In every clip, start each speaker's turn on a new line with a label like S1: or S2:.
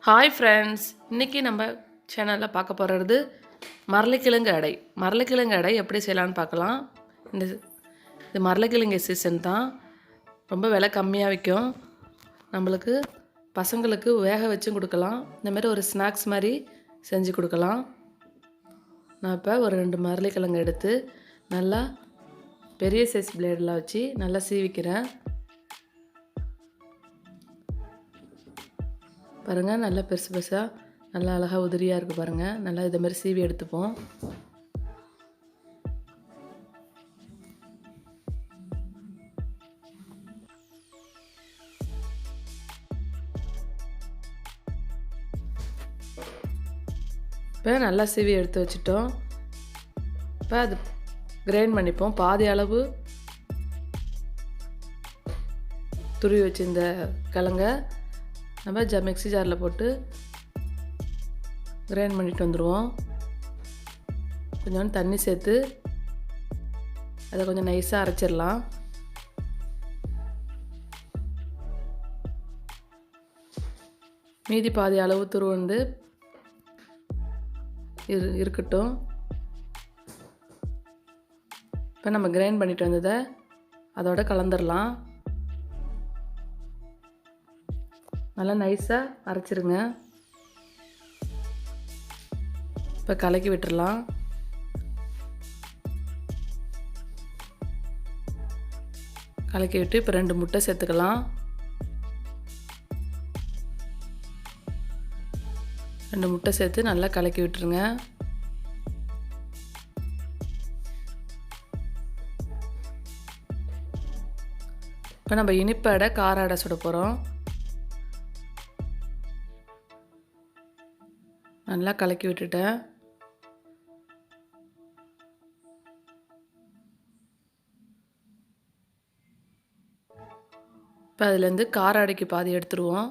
S1: Hi friends, இன்றைக்கி நம்ம சேனலில் பார்க்க போகிறது மரளக்கிழங்கு அடை. மரளக்கிழங்கு அடை எப்படி செய்யலான்னு பார்க்கலாம். இது மரளக்கிழங்கு சீசன் தான், ரொம்ப விலை கம்மியாக விற்கும். நம்மளுக்கு பசங்களுக்கு வேக வச்சும் கொடுக்கலாம், இந்தமாதிரி ஒரு ஸ்நாக்ஸ் மாதிரி செஞ்சு கொடுக்கலாம். நான் இப்போ ஒரு 2 மரளக்கிழங்கு எடுத்து நல்லா பெரிய சைஸ் பிளேடில் வச்சு நல்லா சீவிக்கிறேன். பாருங்கள், நல்லா பெருசு பெருசாக நல்லா அழகாக உதிரியாக இருக்குது பாருங்கள். நல்லா இதை மாதிரி சீவி எடுத்துப்போம். இப்போ நல்லா சீவி எடுத்து வச்சுட்டோம். இப்போ அது கிரைண்ட் பண்ணிப்போம். பாதி அளவு துருவி வச்சு இந்த கிழங்க நம்ம மிக்ஸி ஜாரில் போட்டு கிரைண்ட் பண்ணிட்டு வந்துடுவோம். கொஞ்சோண்டு தண்ணி சேர்த்து அதை கொஞ்சம் நைஸாக அரைச்சிடலாம். மீதி பாதி அளவு துரு வந்து இருக்கட்டும். இப்போ நம்ம கிரைண்ட் பண்ணிட்டு வந்ததை அதோட கலந்துடலாம். நல்லா நைஸாக அரைச்சிருங்க. இப்போ கலக்கி விட்டுடலாம். கலக்கி விட்டு இப்போ 2 முட்டை சேர்த்துக்கலாம். 2 முட்டை சேர்த்து நல்லா கலக்கி விட்டுருங்க. இப்போ நம்ம இனிப்பு அடை கார அடை சுட போகிறோம். நல்லா கலக்கி விட்டுட்டேன். இப்போ அதுலேருந்து கார அடைக்கு பாதி எடுத்துருவோம்.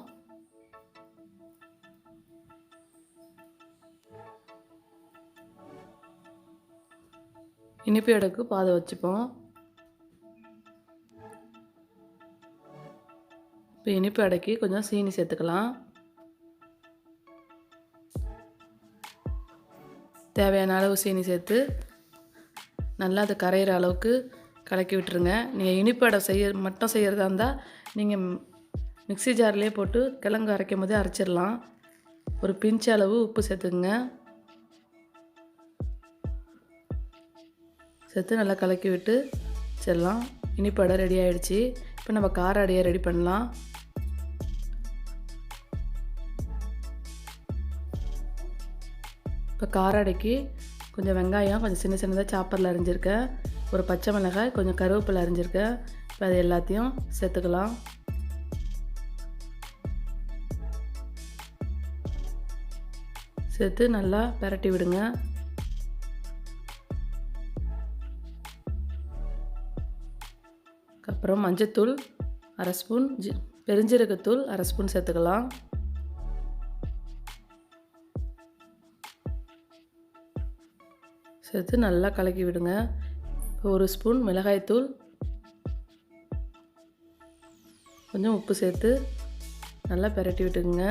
S1: இனிப்பு அடைக்கு பாதி வச்சுப்போம். இப்போ இனிப்பு அடைக்கு கொஞ்சம் சீனி சேர்த்துக்கலாம். தேவையான அளவு சீனி சேர்த்து நல்லா அது கரையிற அளவுக்கு கலக்கி விட்டுருங்க. நீங்கள் இனிப்பு அடை மட்டும் செய்கிறதா இருந்தால் நீங்கள் மிக்ஸி ஜார்லேயே போட்டு கிழங்கு அரைக்கும் போதே அரைச்சிடலாம். ஒரு பிஞ்ச் அளவு உப்பு சேர்த்துக்குங்க. சேர்த்து நல்லா கலக்கி விட்டு செல்லாம். இனிப்பு அடை ரெடி ஆகிடுச்சு. இப்போ நம்ம கார அடையை ரெடி பண்ணலாம். இப்போ கார அடைக்கு கொஞ்சம் வெங்காயம் கொஞ்சம் சின்னதாக சாப்பரில் அரிஞ்சிருக்கேன். ஒரு பச்சை மிளகாய், கொஞ்சம் கருவேப்பிலை அரிஞ்சிருக்கேன். இப்போ அது எல்லாத்தையும் சேர்த்துக்கலாம். சேர்த்து நல்லா பிரட்டி விடுங்க. அப்புறம் மஞ்சத்தூள் 1/2 ஸ்பூன், பெருஞ்சீரகத்தூள் 1/2 ஸ்பூன் சேர்த்துக்கலாம். சேர்த்து நல்லா கலக்கி விடுங்க. 1 ஸ்பூன் மிளகாய்த்தூள், கொஞ்சம் உப்பு சேர்த்து நல்லா பிரட்டி விட்டுக்குங்க.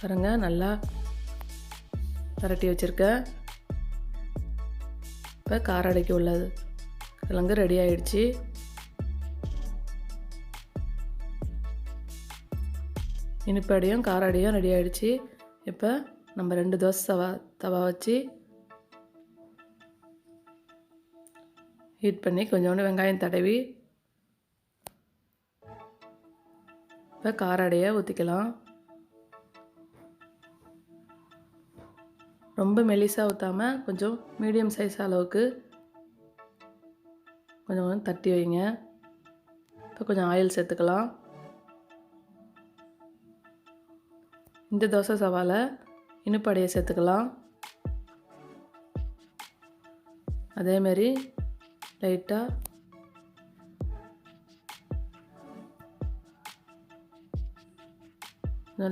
S1: பாருங்க, நல்லா பிரட்டி வச்சுருக்கேன். இப்போ கார அடைக்கு உள்ளது கிழங்கு ரெடி ஆகிடுச்சு. இனிப்பு அடையும் கார அடையும் ரெடி ஆகிடுச்சு. இப்போ நம்ம 2 தோசை தவா வச்சு ஹீட் பண்ணி கொஞ்சோண்டு வெங்காயம் தடவி இப்போ கார அடையை ஊற்றிக்கலாம். ரொம்ப மெலிசாக ஊற்றாமல் கொஞ்சம் மீடியம் சைஸ் அளவுக்கு கொஞ்சம் தட்டி வைங்க. இப்போ கொஞ்சம் ஆயில் சேர்த்துக்கலாம். இந்த தோசை சவால இனிப்பு அடையை சேர்த்துக்கலாம். அதேமாரி லைட்டாக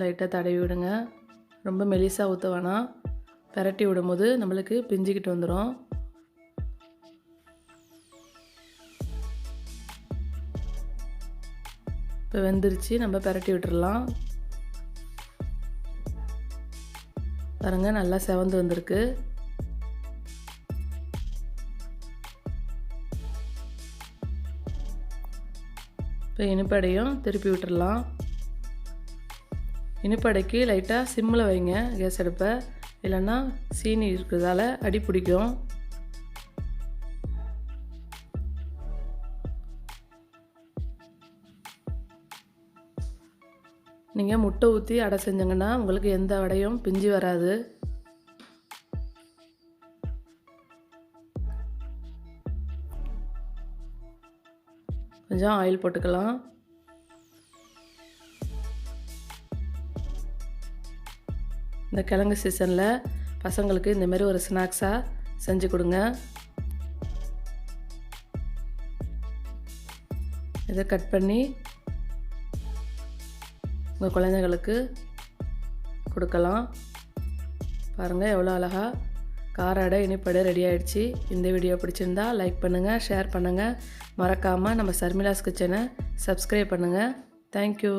S1: லைட்டாக தடவி விடுங்க. ரொம்ப மெலிசாக ஊற்ற வேணாம். பிரட்டி விடும்போது நம்மளுக்கு பிஞ்சிக்கிட்டு வந்துடும். இப்போ வெந்துருச்சு, நம்ம பிரட்டி விட்டுறலாம். பாருங்கள், நல்லா செவந்து வந்திருக்கு. இப்போ இனிப்படையும் திருப்பி விட்டுடலாம். இனிப்படைக்கு லைட்டாக சிம்மில் வைங்க கேஸ் அடுப்பை, இல்லைன்னா சீனி இருக்கிறதால அடி பிடிக்கும். நீங்கள் முட்டை ஊற்றி அடை செஞ்சிங்கன்னா உங்களுக்கு எந்த அடையும் பிஞ்சு வராது. கொஞ்சம் ஆயில் போட்டுக்கலாம். இந்த கிழங்கு சீசனில் பசங்களுக்கு இந்தமாரி ஒரு ஸ்நாக்ஸாக செஞ்சு கொடுங்க. இதை கட் பண்ணி உங்கள் குழந்தைங்களுக்கு கொடுக்கலாம். பாருங்கள் எவ்வளோ அழகாக கார அடை இனிப்படை ரெடி ஆகிடுச்சு. இந்த வீடியோ பிடிச்சிருந்தா லைக் பண்ணுங்கள், ஷேர் பண்ணுங்கள். மறக்காமல் நம்ம சர்மிளாஸ் கிச்சனை சப்ஸ்கிரைப் பண்ணுங்கள். தேங்க்யூ.